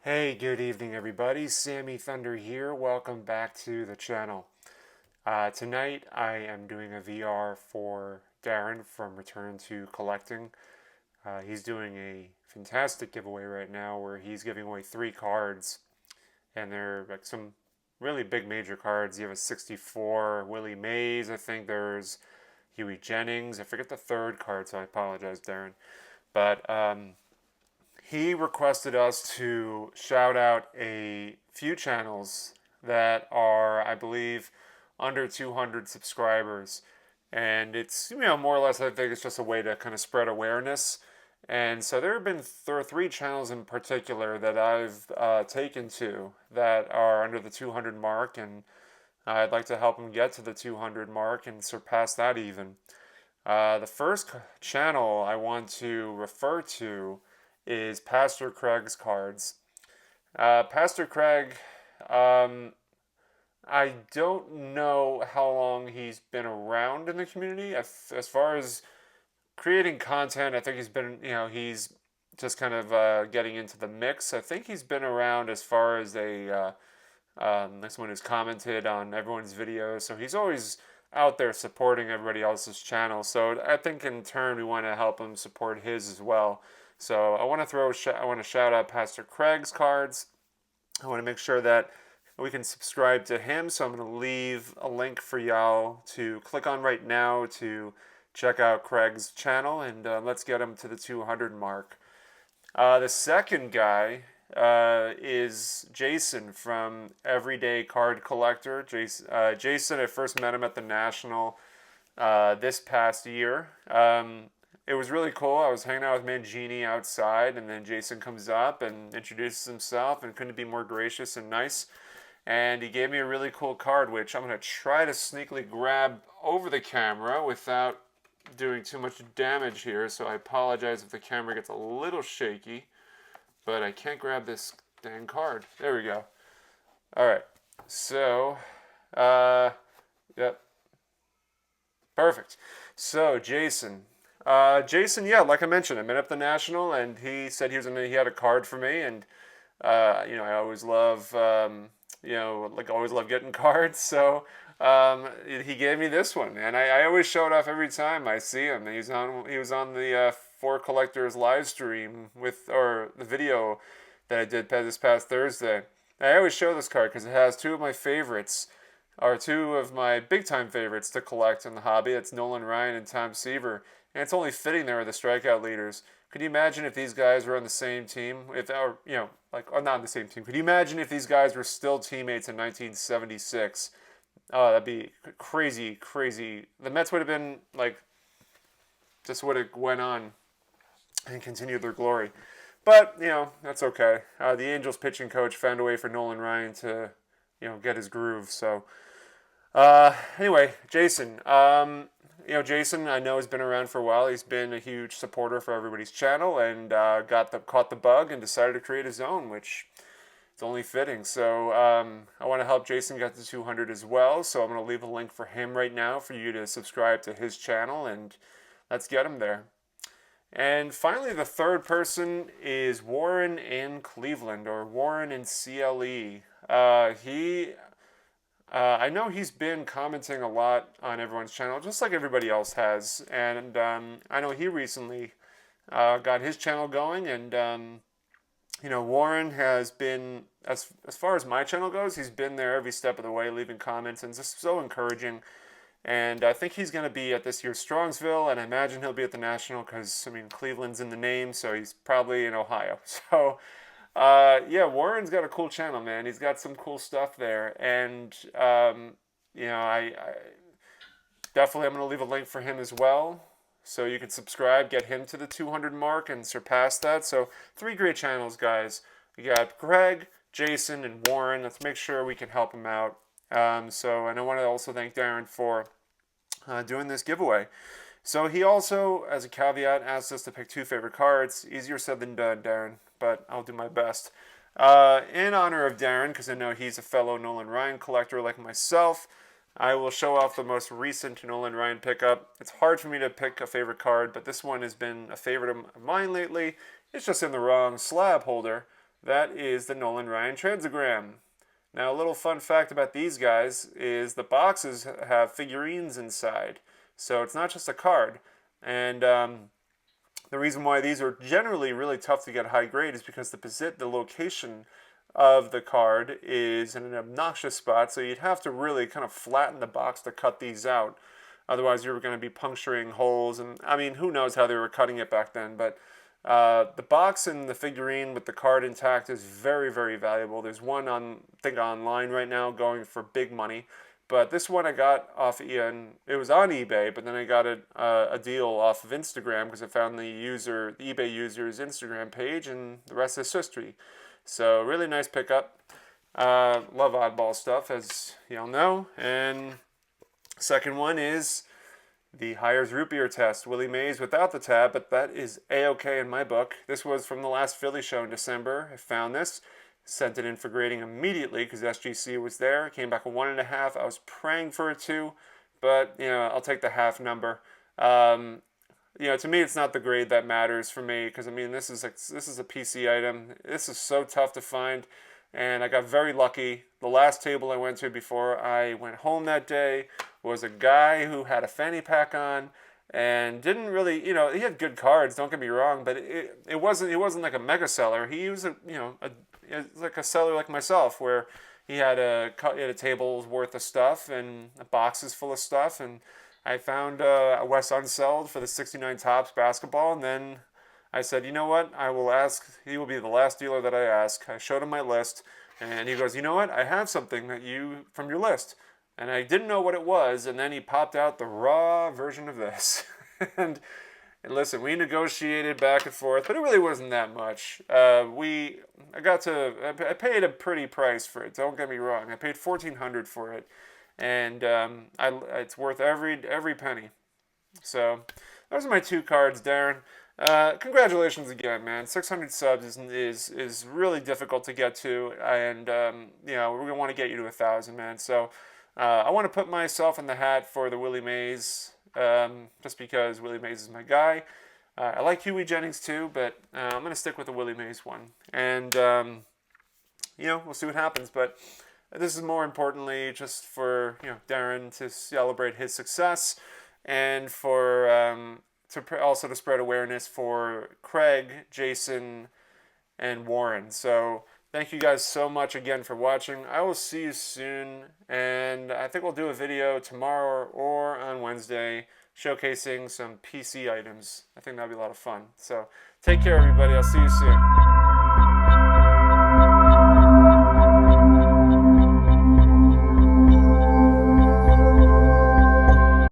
Hey, good evening, everybody. Sammy Thunder here. Welcome back to the channel. Tonight, I am doing a VR for Darren from Return to Collecting. He's doing a fantastic giveaway right now where he's giving away 3 cards, and they're like some really big major cards. You have a 64 Willie Mays, I think there's Huey Jennings. I forget the third card, so I apologize, Darren. But he requested us to shout out a few channels that are, I believe, under 200 subscribers. And it's, more or less, I think it's just a way to kind of spread awareness. And so there are 3 channels in particular that I've taken to that are under the 200 mark, and I'd like to help them get to the 200 mark and surpass that even. The first channel I want to refer to is Pastor Craig's cards. Pastor Craig, um, I don't know how long he's been around in the community. As far as creating content, I think he's just kind of getting into the mix. I think he's been around as far as someone who's commented on everyone's videos. So he's always out there supporting everybody else's channel. So I think in turn we want to help him support his as well. So I want to shout out Pastor Craig's cards. I want to make sure that we can subscribe to him. So I'm going to leave a link for y'all to click on right now to check out Craig's channel, and let's get him to the 200 mark. The second guy is Jason from Everyday Card Collector. Jason, I first met him at the National this past year. It was really cool. I was hanging out with Mangini outside, and then Jason comes up and introduces himself and couldn't be more gracious and nice. And he gave me a really cool card, which I'm going to try to sneakily grab over the camera without doing too much damage here. So I apologize if the camera gets a little shaky, but I can't grab this dang card. There we go. All right. So, yep. Perfect. So, Jason, yeah, like I mentioned, I met up at the National, and he said he had a card for me, and I always love always love getting cards, so he gave me this one, and I always show it off every time I see him. He was on the Four Collectors live stream or the video that I did this past Thursday. I always show this card because it has two of my favorites, or two of my big time favorites to collect in the hobby. It's Nolan Ryan and Tom Seaver, and it's only fitting they were the strikeout leaders. Could you imagine if these guys were on the same team? Or not on the same team. Could you imagine if these guys were still teammates in 1976? Oh, that'd be crazy, crazy. The Mets would have been just would have went on and continued their glory. But that's okay. The Angels pitching coach found a way for Nolan Ryan to get his groove. So anyway, Jason. Jason, I know has been around for a while. He's been a huge supporter for everybody's channel, and caught the bug and decided to create his own, which it's only fitting. So I want to help Jason get to 200 as well. So I'm going to leave a link for him right now for you to subscribe to his channel, and let's get him there. And finally, the third person is Warren in Cleveland, or WarrenInCle. I know he's been commenting a lot on everyone's channel, just like everybody else has. And I know he recently got his channel going. And, Warren has been, as far as my channel goes, he's been there every step of the way, leaving comments, and just so encouraging. And I think he's going to be at this year's Strongsville, and I imagine he'll be at the National because, Cleveland's in the name, so he's probably in Ohio. So, yeah, Warren's got a cool channel, man. He's got some cool stuff there, and I definitely I'm gonna leave a link for him as well, so you can subscribe, get him to the 200 mark, and surpass that. So 3 great channels, guys. We got Greg, Jason, and Warren. Let's make sure we can help him out. And I want to also thank Darren for doing this giveaway. So he also, as a caveat, asked us to pick 2 favorite cards. Easier said than done, Darren, but I'll do my best. In honor of Darren, because I know he's a fellow Nolan Ryan collector like myself, I will show off the most recent Nolan Ryan pickup. It's hard for me to pick a favorite card, but this one has been a favorite of mine lately. It's just in the wrong slab holder. That is the Nolan Ryan Transagram. Now, a little fun fact about these guys is the boxes have figurines inside. So it's not just a card. And the reason why these are generally really tough to get high grade is because the location of the card is in an obnoxious spot. So you'd have to really kind of flatten the box to cut these out. Otherwise, you were going to be puncturing holes. And I mean, who knows how they were cutting it back then. But the box and the figurine with the card intact is very, very valuable. There's one on, I think, online right now going for big money. But this one I got off, it was on eBay, but then I got a deal off of Instagram because I found the eBay user's Instagram page, and the rest is history. So really nice pickup. Love oddball stuff, as y'all know. And second one is the Hires Root Beer Test. Willie Mays without the tab, but that is A-OK in my book. This was from the last Philly show in December. I found this, sent it in for grading immediately because SGC was there. It came back a 1.5. I was praying for a 2, but I'll take the half number. To me, it's not the grade that matters for me because I mean this is a PC item. This is so tough to find. And I got very lucky. The last table I went to before I went home that day was a guy who had a fanny pack on and didn't really, he had good cards, don't get me wrong, but he wasn't like a mega seller. He was like a seller like myself, where he had a table's worth of stuff and boxes full of stuff, and I found a Wes Unseld for the 69 Topps basketball, and then I said, you know what, I will ask, he will be the last dealer that I ask. I showed him my list, and he goes, you know what, I have something from your list. And I didn't know what it was, and then he popped out the raw version of this. and listen, we negotiated back and forth, but it really wasn't that much. I paid a pretty price for it, don't get me wrong. I paid $1,400 for it, and it's worth every penny. So those are my 2 cards, Darren. Congratulations again, man. 600 subs is really difficult to get to, and we're gonna want to get you to 1,000, man. So I want to put myself in the hat for the Willie Mays, just because Willie Mays is my guy. I like Huey Jennings too, but I'm gonna stick with the Willie Mays one, and we'll see what happens. But this is more importantly just for Darren to celebrate his success, and for also to spread awareness for Craig, Jason, and Warren. So thank you guys so much again for watching. I will see you soon, and I think we'll do a video tomorrow or on Wednesday showcasing some PC items. I think that'll be a lot of fun. So take care, everybody. I'll see you soon.